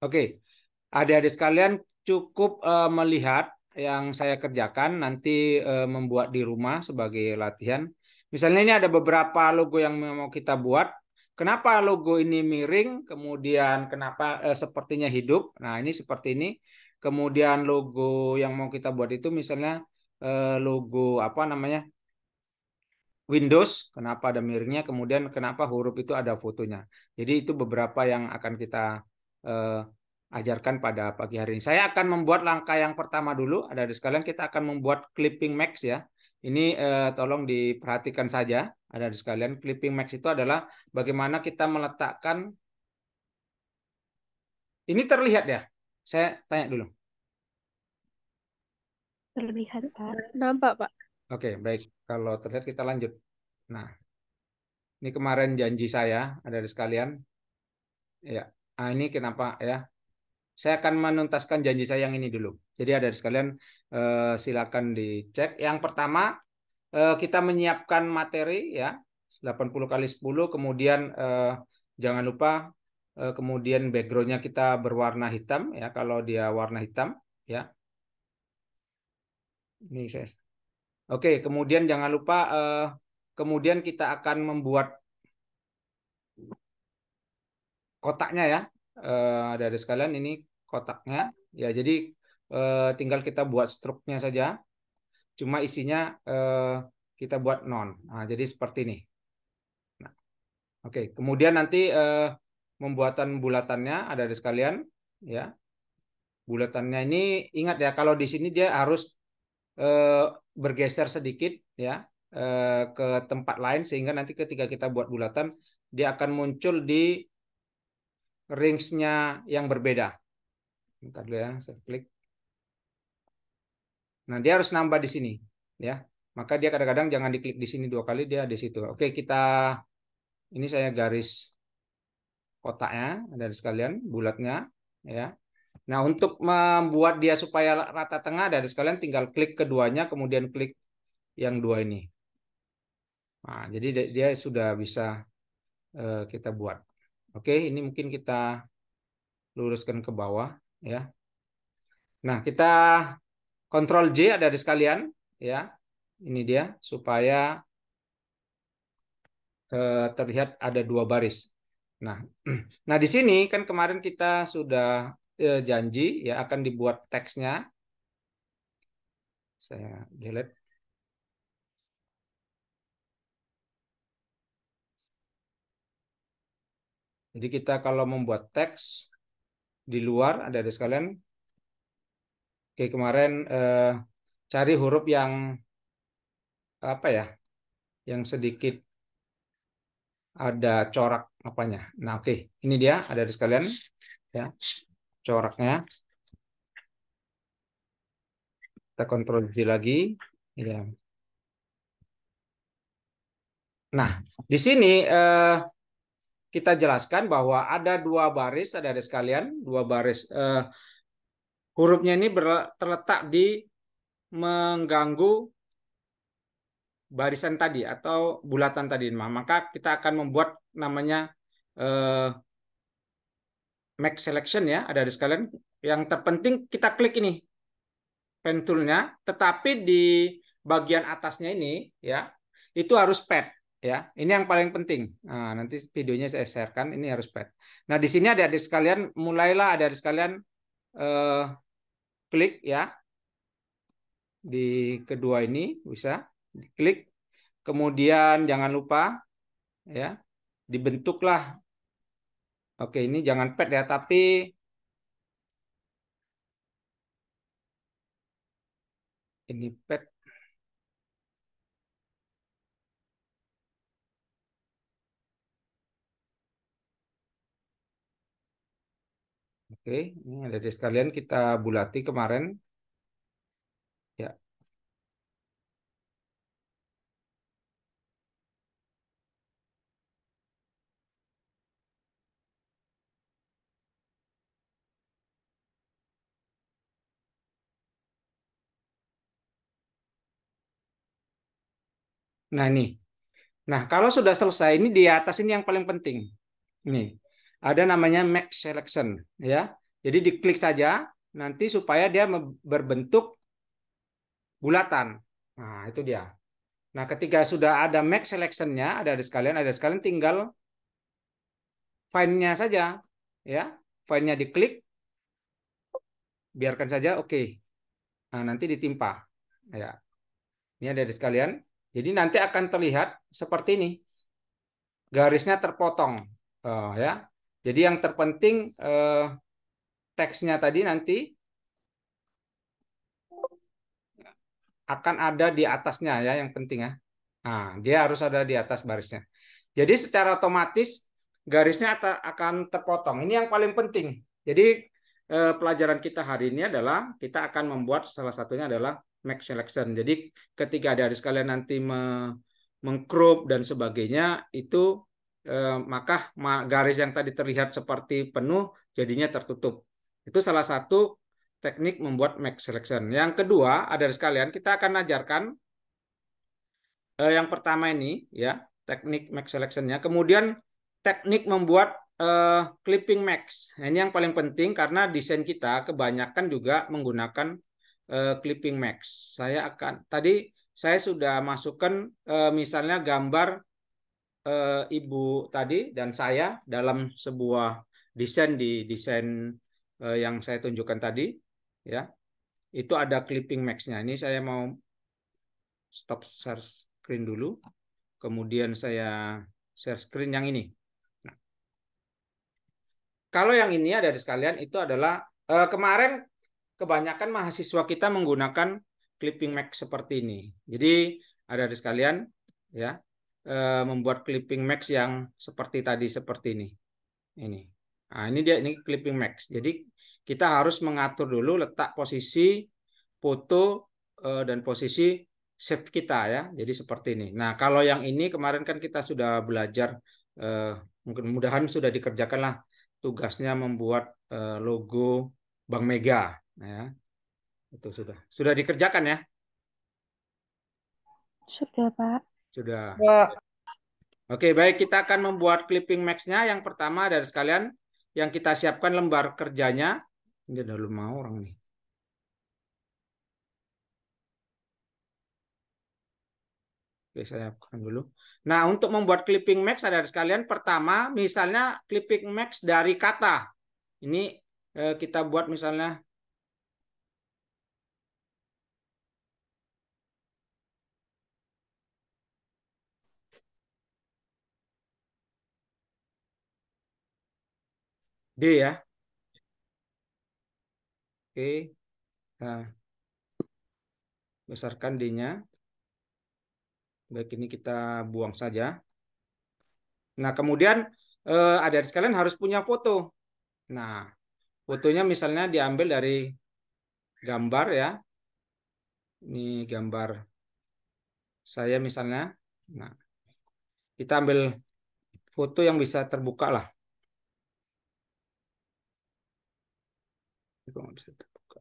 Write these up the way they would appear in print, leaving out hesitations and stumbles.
Oke, adik-adik sekalian cukup melihat yang saya kerjakan, nanti membuat di rumah sebagai latihan. Misalnya ini ada beberapa logo yang mau kita buat. Kenapa logo ini miring? Kemudian kenapa sepertinya hidup? Nah, ini seperti ini. Kemudian logo yang mau kita buat itu misalnya logo apa namanya? Windows, kenapa ada miringnya? Kemudian kenapa huruf itu ada fotonya? Jadi itu beberapa yang akan kita eh, ajarkan pada pagi hari ini. Saya akan membuat langkah yang pertama dulu. Ada di sekalian kita akan membuat clipping max ya. Ini tolong diperhatikan saja. Ada di sekalian clipping max itu adalah bagaimana kita meletakkan. Ini terlihat ya? Saya tanya dulu. Terlihat, Pak. Nampak, Pak. Oke, baik. Kalau terlihat kita lanjut. Nah, ini kemarin janji saya ada di sekalian. Ya. Nah, ini kenapa ya? Saya akan menuntaskan janji saya yang ini dulu. Jadi ada sekalian silakan dicek. Yang pertama kita menyiapkan materi ya 80 kali 10. Kemudian jangan lupa kemudian backgroundnya kita berwarna hitam ya kalau dia warna hitam ya. Ini saya. Oke, kemudian jangan lupa kemudian kita akan membuat kotaknya ya. Dari sekalian ini kotaknya ya. Jadi tinggal kita buat struknya saja. Cuma isinya kita buat non. Nah, jadi seperti ini. Nah, oke. Kemudian nanti pembuatan bulatannya ada di sekalian, ya. Bulatannya ini ingat ya kalau di sini dia harus eh, bergeser sedikit ya ke tempat lain sehingga nanti ketika kita buat bulatan dia akan muncul di range-nya yang berbeda. Bentar dulu ya, saya klik. Nah, dia harus nambah di sini, ya. Maka dia kadang-kadang jangan diklik di sini 2 kali, dia di situ. Oke, kita ini saya garis kotaknya dari sekalian bulatnya, ya. Nah, untuk membuat dia supaya rata tengah dari sekalian tinggal klik keduanya, kemudian klik yang dua ini. Nah, jadi dia sudah bisa kita buat. Oke, ini mungkin kita luruskan ke bawah, ya. Nah, kita Ctrl J ada di sekalian, ya. Ini dia supaya terlihat ada 2 baris. Nah, nah di sini kan kemarin kita sudah janji ya akan dibuat teksnya. Saya delete. Jadi kita kalau membuat teks di luar ada di sekalian. Oke, kemarin cari huruf yang apa ya, yang sedikit ada corak apanya. Nah, oke, ini dia ada di sekalian ya coraknya. Kita kontrol V lagi. Ya. Nah, di sini kita jelaskan bahwa ada 2 baris, ada sekalian 2 baris. Hurufnya ini terletak di mengganggu barisan tadi atau bulatan tadi. Nah, maka kita akan membuat namanya eh, max selection ya, ada di sekalian. Yang terpenting kita klik ini pen tool-nya, tetapi di bagian atasnya ini ya itu harus pad ya. Ini yang paling penting. Nah, nanti videonya saya sharekan. Ini harus pad. Nah, di sini ada di sekalian, mulailah ada di sekalian eh, klik ya di kedua ini bisa diklik. Kemudian jangan lupa ya dibentuklah. Oke, ini jangan pad ya, tapi ini pad. Oke, ini ada di sekalian kita bulati kemarin ya. Nah, ini. Nah, kalau sudah selesai ini di atas ini yang paling penting. Nih, ada namanya max selection ya. Jadi diklik saja nanti supaya dia berbentuk bulatan. Nah, itu dia. Nah, ketika sudah ada max selection-nya, ada sekalian tinggal find-nya saja, ya. Find-nya diklik, biarkan saja, oke. Nah, nanti ditimpa. Ya, ini ada di sekalian. Jadi nanti akan terlihat seperti ini. Garisnya terpotong. Ya. Jadi yang terpenting teksnya tadi nanti akan ada di atasnya ya, yang penting ya. Nah, dia harus ada di atas barisnya. Jadi secara otomatis garisnya akan terpotong. Ini yang paling penting. Jadi pelajaran kita hari ini adalah kita akan membuat salah satunya adalah max selection. Jadi ketika ada sekalian nanti mengcrop dan sebagainya itu maka garis yang tadi terlihat seperti penuh jadinya tertutup. Itu salah satu teknik membuat max selection. Yang kedua, ada sekalian kita akan ajarkan yang pertama ini ya, teknik max selection-nya. Kemudian teknik membuat clipping max. Nah, ini yang paling penting karena desain kita kebanyakan juga menggunakan clipping max. Tadi saya sudah masukkan misalnya gambar ibu tadi dan saya dalam sebuah desain di desain yang saya tunjukkan tadi ya. Itu ada clipping max-nya. Ini saya mau stop share screen dulu. Kemudian saya share screen yang ini. Nah, kalau yang ini ada di sekalian itu adalah kemarin kebanyakan mahasiswa kita menggunakan clipping max seperti ini. Jadi ada di sekalian ya membuat clipping max yang seperti tadi seperti ini. Ini. Nah, ini dia ini clipping max. Jadi kita harus mengatur dulu letak posisi foto dan posisi save kita ya. Jadi seperti ini. Nah, kalau yang ini kemarin kan kita sudah belajar mudah-mudahan sudah dikerjakan lah tugasnya membuat logo Bank Mega ya. Itu sudah dikerjakan ya? Sudah, Pak. Sudah. Wah, Oke, baik kita akan membuat clipping max-nya. Yang pertama dari sekalian yang kita siapkan lembar kerjanya. Ini udah mau orang nih. Oke, saya hapuskan dulu. Nah, untuk membuat clipping max ada sekalian pertama misalnya clipping max dari kata. Ini kita buat misalnya D ya. Oke. Nah, besarkan D-nya. Baik, ini kita buang saja. Nah, kemudian ada sekalian harus punya foto. Nah, fotonya misalnya diambil dari gambar ya. Ini gambar saya misalnya. Nah, kita ambil foto yang bisa terbuka lah. Itu nggak bisa terbuka.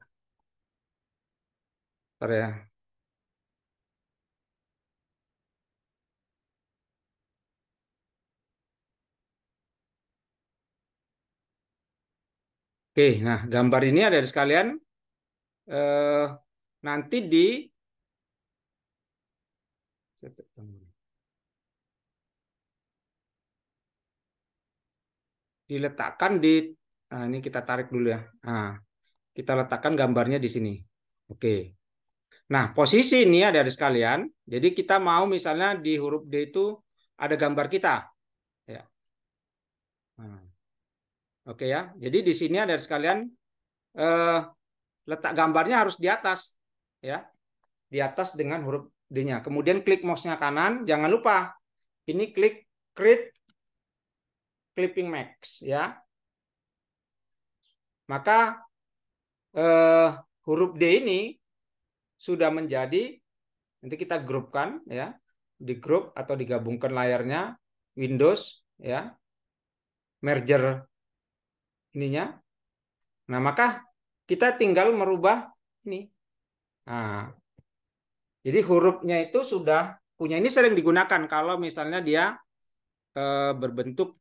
Bentar ya. Oke, nah gambar ini ada di sekalian. Nanti diletakkan di. Nah, ini kita tarik dulu ya. Nah, kita letakkan gambarnya di sini. Oke. Nah, posisi ini ada di sekalian. Jadi kita mau misalnya di huruf D itu ada gambar kita. Ya. Nah, oke ya. Jadi di sini ada di sekalian letak gambarnya harus di atas. Ya. Di atas dengan huruf D-nya. Kemudian klik mouse-nya kanan. Jangan lupa ini klik create clipping max ya. Maka huruf D ini sudah menjadi nanti kita grupkan ya, di grup atau digabungkan layarnya Windows ya, merger ininya. Nah, maka kita tinggal merubah ini. Nah, jadi hurufnya itu sudah punya ini sering digunakan kalau misalnya dia berbentuk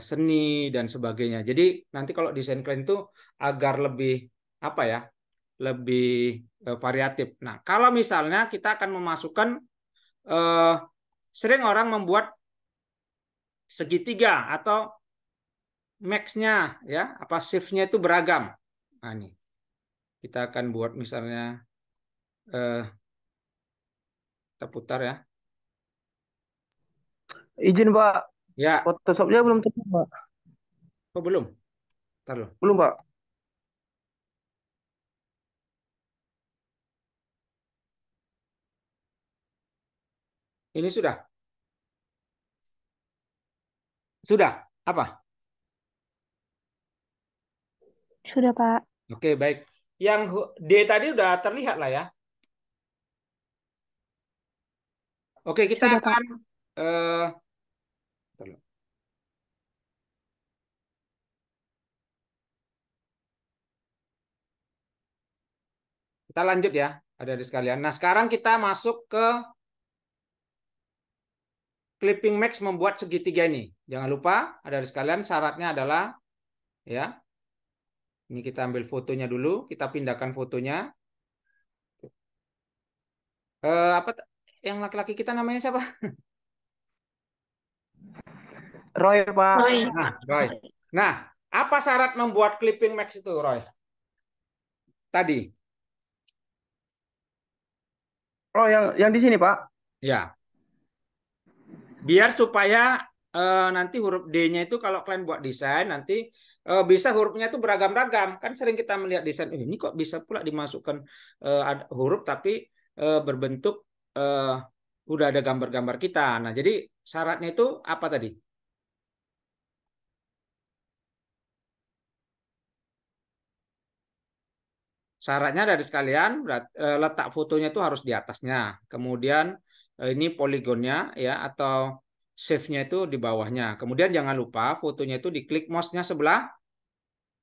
seni dan sebagainya. Jadi nanti kalau desain klien itu agar lebih apa ya, lebih variatif. Nah, kalau misalnya kita akan memasukkan eh, sering orang membuat segitiga atau max-nya ya, apa shift-nya itu beragam. Nah, ini kita akan buat misalnya kita putar ya. Izin Pak, Ya, Photoshopnya belum terima Pak. oh belum. Ntar loh. Belum Pak. Ini sudah. Sudah. Apa? Sudah, Pak. Oke, baik. Yang D tadi udah terlihat lah ya. Oke, kita Sudah, Pak. akan eh, ntar loh. Kita lanjut ya, ada di sekalian. Nah, sekarang kita masuk ke clipping max membuat segitiga ini. Jangan lupa, ada di sekalian syaratnya adalah ya. Ini kita ambil fotonya dulu, kita pindahkan fotonya. Apa yang laki-laki kita namanya siapa? Roy Pak. Roy. Nah, Roy. Nah, apa syarat membuat clipping max itu, Roy? Tadi. Oh yang di sini Pak. Ya, biar supaya nanti huruf D-nya itu kalau kalian buat desain nanti bisa hurufnya itu beragam-ragam. Kan sering kita melihat desain ini kok bisa pula dimasukkan ada huruf tapi berbentuk eh, udah ada gambar-gambar kita. Nah, jadi syaratnya itu apa tadi? Syaratnya dari sekalian letak fotonya itu harus di atasnya. Kemudian ini poligonnya ya atau save-nya itu di bawahnya. Kemudian jangan lupa fotonya itu diklik mouse-nya sebelah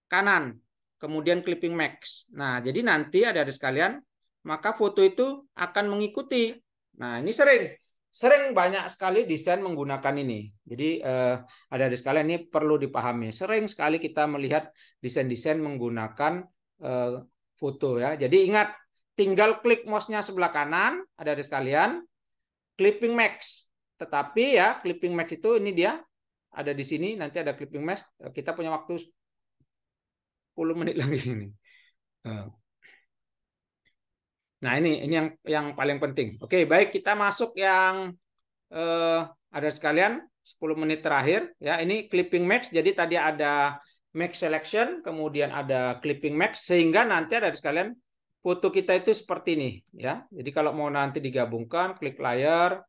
kanan. Kemudian clipping max. Nah, jadi nanti ada di sekalian maka foto itu akan mengikuti. Nah, ini sering banyak sekali desain menggunakan ini. Jadi ada di sekalian ini perlu dipahami. Sering sekali kita melihat desain-desain menggunakan eh, foto ya. Jadi ingat, tinggal klik mouse-nya sebelah kanan, ada di sekalian, clipping max. Tetapi ya, clipping max itu ini dia ada di sini, nanti ada clipping max. Kita punya waktu 10 menit lagi ini. Nah, ini yang paling penting. Oke, baik, kita masuk yang ada sekalian 10 menit terakhir ya. Ini clipping max. Jadi tadi ada max selection, kemudian ada clipping max sehingga nanti ada sekalian foto kita itu seperti ini ya. Jadi kalau mau nanti digabungkan, klik layer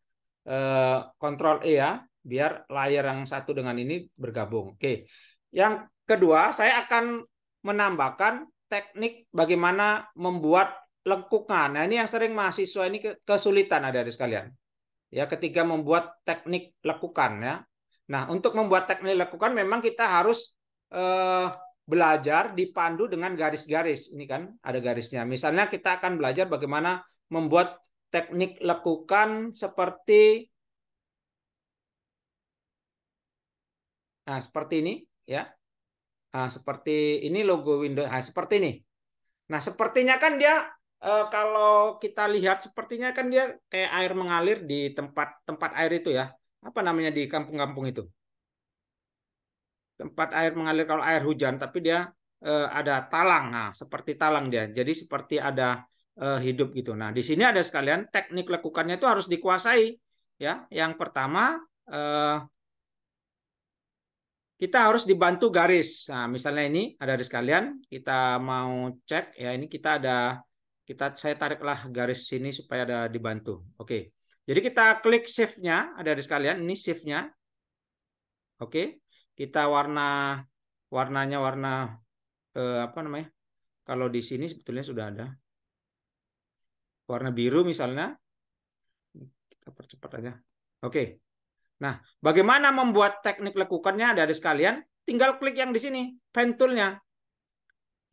Ctrl E ya, biar layer yang satu dengan ini bergabung. Oke. Yang kedua, saya akan menambahkan teknik bagaimana membuat lengkungan. Nah, ini yang sering mahasiswa ini kesulitan ada di sekalian ya ketika membuat teknik lekukan ya. Nah, untuk membuat teknik lekukan memang kita harus eh, belajar dipandu dengan garis-garis. Ini kan ada garisnya. Misalnya kita akan belajar bagaimana membuat teknik lekukan seperti seperti ini ya. Nah, seperti ini logo Windows. Nah, seperti ini. Nah, sepertinya kan dia kalau kita lihat sepertinya kan dia kayak air mengalir di tempat air itu ya. Apa namanya di kampung-kampung itu? Tempat air mengalir kalau air hujan, tapi dia ada talang. Nah, seperti talang dia. Jadi seperti ada hidup gitu. Nah, di sini ada sekalian teknik lekukannya itu harus dikuasai ya. Yang pertama kita harus dibantu garis. Nah, misalnya ini ada di sekalian, kita mau cek ya ini saya tariklah garis sini supaya ada dibantu. Oke. Jadi kita klik shift-nya ada di sekalian, ini shift-nya. Oke. Kita warnanya warna apa namanya? Kalau di sini sebetulnya sudah ada. Warna biru misalnya. Kita percepat aja. Oke. Nah, bagaimana membuat teknik lekukannya dari sekalian? Tinggal klik yang di sini, pen tool-nya.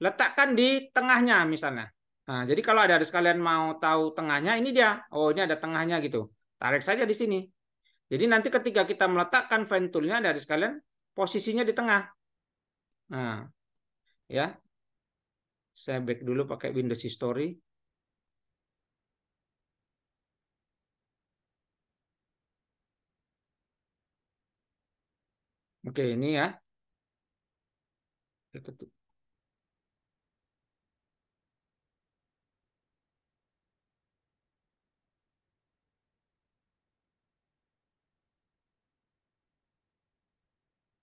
Letakkan di tengahnya misalnya. Nah, jadi kalau ada sekalian mau tahu tengahnya, ini dia. Oh, ini ada tengahnya gitu. Tarik saja di sini. Jadi nanti ketika kita meletakkan pen tool-nya dari sekalian, posisinya di tengah. Nah, ya. Saya back dulu pakai Windows History. Oke, ini ya.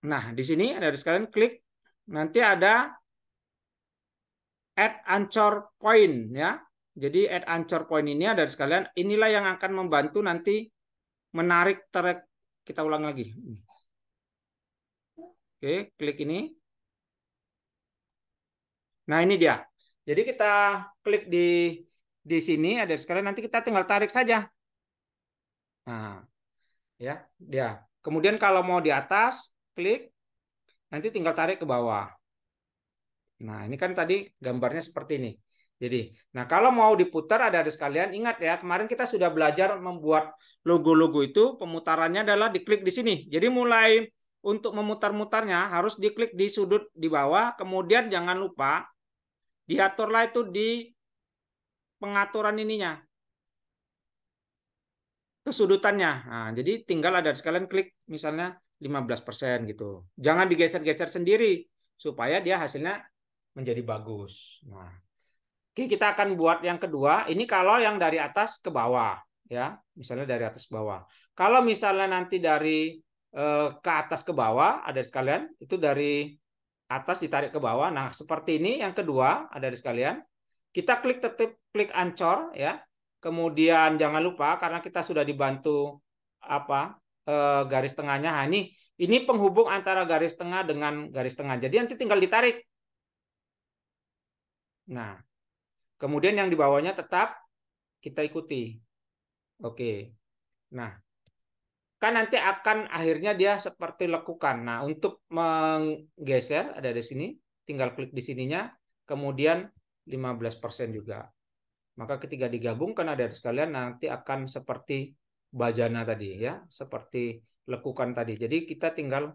Nah, di sini ada sekalian klik. Nanti ada add anchor point ya. Jadi add anchor point ini ada sekalian. Inilah yang akan membantu nanti menarik track. Kita ulang lagi. Oke, klik ini. Nah, ini dia. Jadi kita klik di sini ada sekalian. Nanti kita tinggal tarik saja. Nah, ya, dia. Kemudian kalau mau di atas, klik. Nanti tinggal tarik ke bawah. Nah, ini kan tadi gambarnya seperti ini. Jadi, nah kalau mau diputar ada sekalian, ingat ya, kemarin kita sudah belajar membuat logo-logo itu, pemutarannya adalah diklik di sini. Jadi mulai untuk memutar-mutarnya harus diklik di sudut di bawah, kemudian jangan lupa diaturlah itu di pengaturan ininya, kesudutannya. Nah, jadi tinggal ada sekalian klik misalnya 15% gitu. Jangan digeser-geser sendiri supaya dia hasilnya menjadi bagus. Nah, oke, kita akan buat yang kedua. Ini kalau yang dari atas ke bawah, ya, misalnya dari atas ke bawah. Kalau misalnya nanti dari ke atas ke bawah, ada sekalian, itu dari atas ditarik ke bawah. Nah, seperti ini yang kedua, ada sekalian. Kita klik tetap klik ancor, ya. Kemudian jangan lupa karena kita sudah dibantu apa garis tengahnya. Nah, ini penghubung antara garis tengah dengan garis tengah. Jadi nanti tinggal ditarik. Nah, kemudian yang di bawahnya tetap kita ikuti. Oke. Nah, kan nanti akan akhirnya dia seperti lekukan. Nah, untuk menggeser ada di sini, tinggal klik di sininya, kemudian 15% juga. Maka ketika digabungkan ada sekalian nanti akan seperti bajana tadi ya, seperti lekukan tadi. Jadi kita tinggal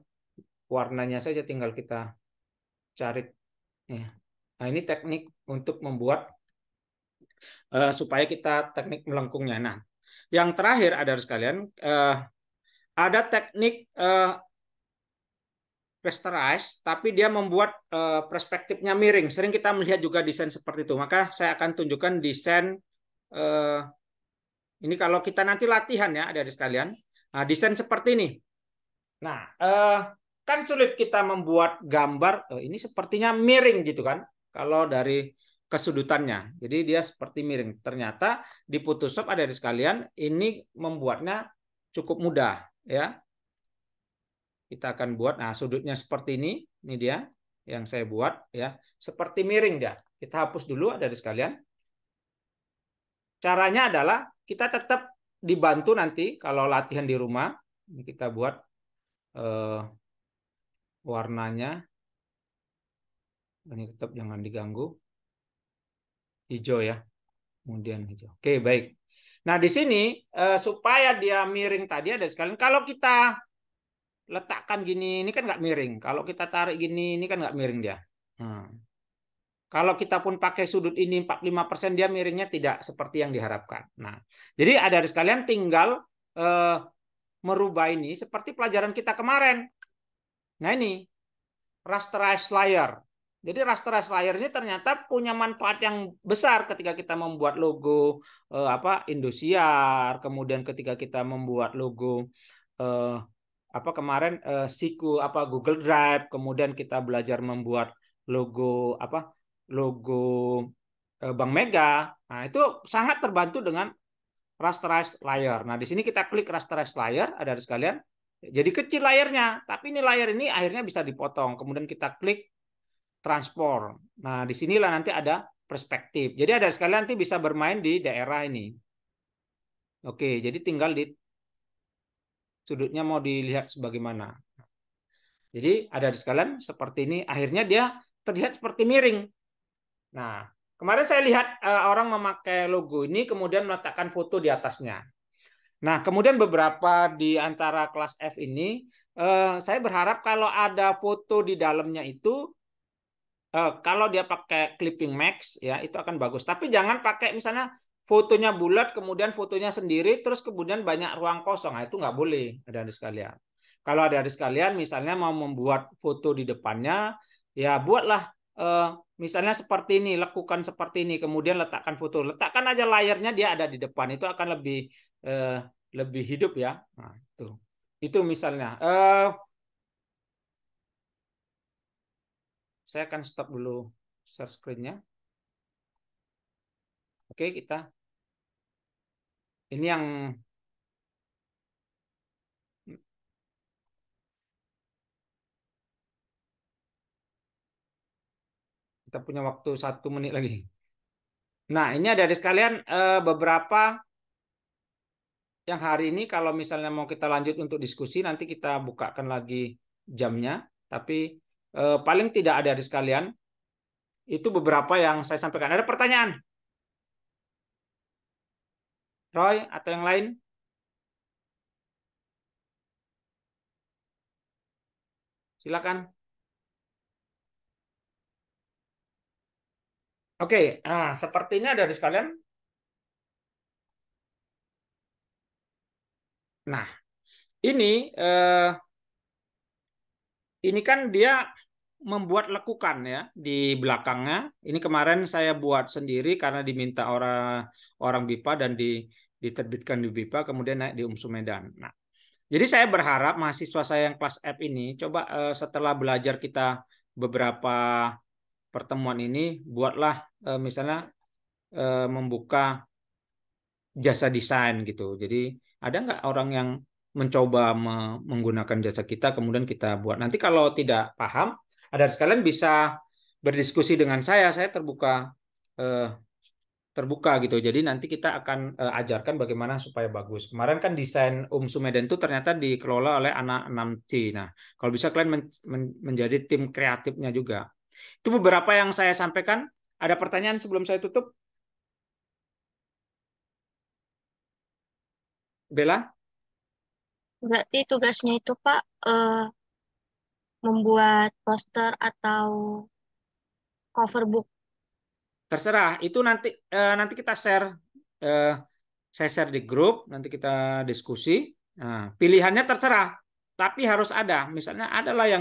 warnanya saja tinggal kita cari. Nah, ini teknik untuk membuat supaya kita teknik melengkungnya. Nah, yang terakhir ada sekalian ada teknik rasterize, tapi dia membuat perspektifnya miring. Sering kita melihat juga desain seperti itu. Maka saya akan tunjukkan desain ini kalau kita nanti latihan ya, ada sekalian. Nah, desain seperti ini. Nah, kan sulit kita membuat gambar ini sepertinya miring gitu kan. Kalau dari kesudutannya. Jadi dia seperti miring. Ternyata di Photoshop ada di sekalian, ini membuatnya cukup mudah ya. Kita akan buat, nah sudutnya seperti ini dia yang saya buat ya, seperti miring dia. Kita hapus dulu ada di sekalian. Caranya adalah kita tetap dibantu nanti kalau latihan di rumah. Ini kita buat warnanya. Ini tetap jangan diganggu. Hijau ya. Kemudian hijau. Oke, baik. Nah, di sini supaya dia miring tadi ada sekalian. Kalau kita letakkan gini, ini kan nggak miring. Kalau kita tarik gini, ini kan nggak miring dia. Nah. Kalau kita pun pakai sudut ini 45%, dia miringnya tidak seperti yang diharapkan. Nah, jadi ada sekalian tinggal merubah ini seperti pelajaran kita kemarin. Nah, ini rasterized layer. Jadi rasterized layer ini ternyata punya manfaat yang besar ketika kita membuat logo Indosiar, kemudian ketika kita membuat logo kemarin Siku Google Drive, kemudian kita belajar membuat logo logo Bank Mega. Nah, itu sangat terbantu dengan rasterized layer. Nah, di sini kita klik rasterized layer, ada sekalian. Jadi kecil layernya, tapi ini layer ini akhirnya bisa dipotong. Kemudian kita klik transform. Nah, disinilah nanti ada perspektif. Jadi ada sekalian nanti bisa bermain di daerah ini. Oke, jadi tinggal di sudutnya mau dilihat sebagaimana. Jadi ada sekalian seperti ini. Akhirnya dia terlihat seperti miring. Nah, kemarin saya lihat orang memakai logo ini kemudian meletakkan foto di atasnya. Nah, kemudian beberapa di antara kelas F ini saya berharap kalau ada foto di dalamnya itu, kalau dia pakai clipping max ya itu akan bagus. Tapi jangan pakai misalnya fotonya bulat kemudian fotonya sendiri terus kemudian banyak ruang kosong. Nah, itu nggak boleh adik-adik sekalian. Kalau adik-adik sekalian misalnya mau membuat foto di depannya, ya buatlah misalnya seperti ini, lekukan seperti ini, kemudian letakkan foto, letakkan aja layarnya dia ada di depan, itu akan lebih hidup ya. Nah, itu misalnya. Saya akan stop dulu share screen-nya. Oke, ini yang kita punya waktu 1 menit lagi. Nah, ini ada di sekalian beberapa yang hari ini kalau misalnya mau kita lanjut untuk diskusi, nanti kita bukakan lagi jamnya. Tapi paling tidak ada di sekalian. Itu beberapa yang saya sampaikan. Ada pertanyaan? Roy atau yang lain? Silakan. Oke, nah sepertinya ada di sekalian. Nah, ini kan dia membuat lekukan ya di belakangnya. Ini kemarin saya buat sendiri karena diminta orang BIPA dan diterbitkan di BIPA, kemudian naik di UMSU Medan. Nah, jadi saya berharap mahasiswa saya yang kelas F ini coba setelah belajar kita beberapa pertemuan ini, buatlah misalnya membuka jasa desain gitu. Jadi ada nggak orang yang mencoba menggunakan jasa kita, kemudian kita buat. Nanti kalau tidak paham, ada sekalian bisa berdiskusi dengan saya. Saya eh, terbuka gitu. Jadi nanti kita akan ajarkan bagaimana supaya bagus. Kemarin kan desain Medan itu ternyata dikelola oleh anak 6C. Nah, kalau bisa kalian menjadi tim kreatifnya juga. Itu beberapa yang saya sampaikan. Ada pertanyaan sebelum saya tutup? Bella? Berarti tugasnya itu Pak membuat poster atau cover book. Terserah. Itu nanti kita share. Eh, saya share di grup. Nanti kita diskusi. Nah, pilihannya terserah. Tapi harus ada. Misalnya adalah yang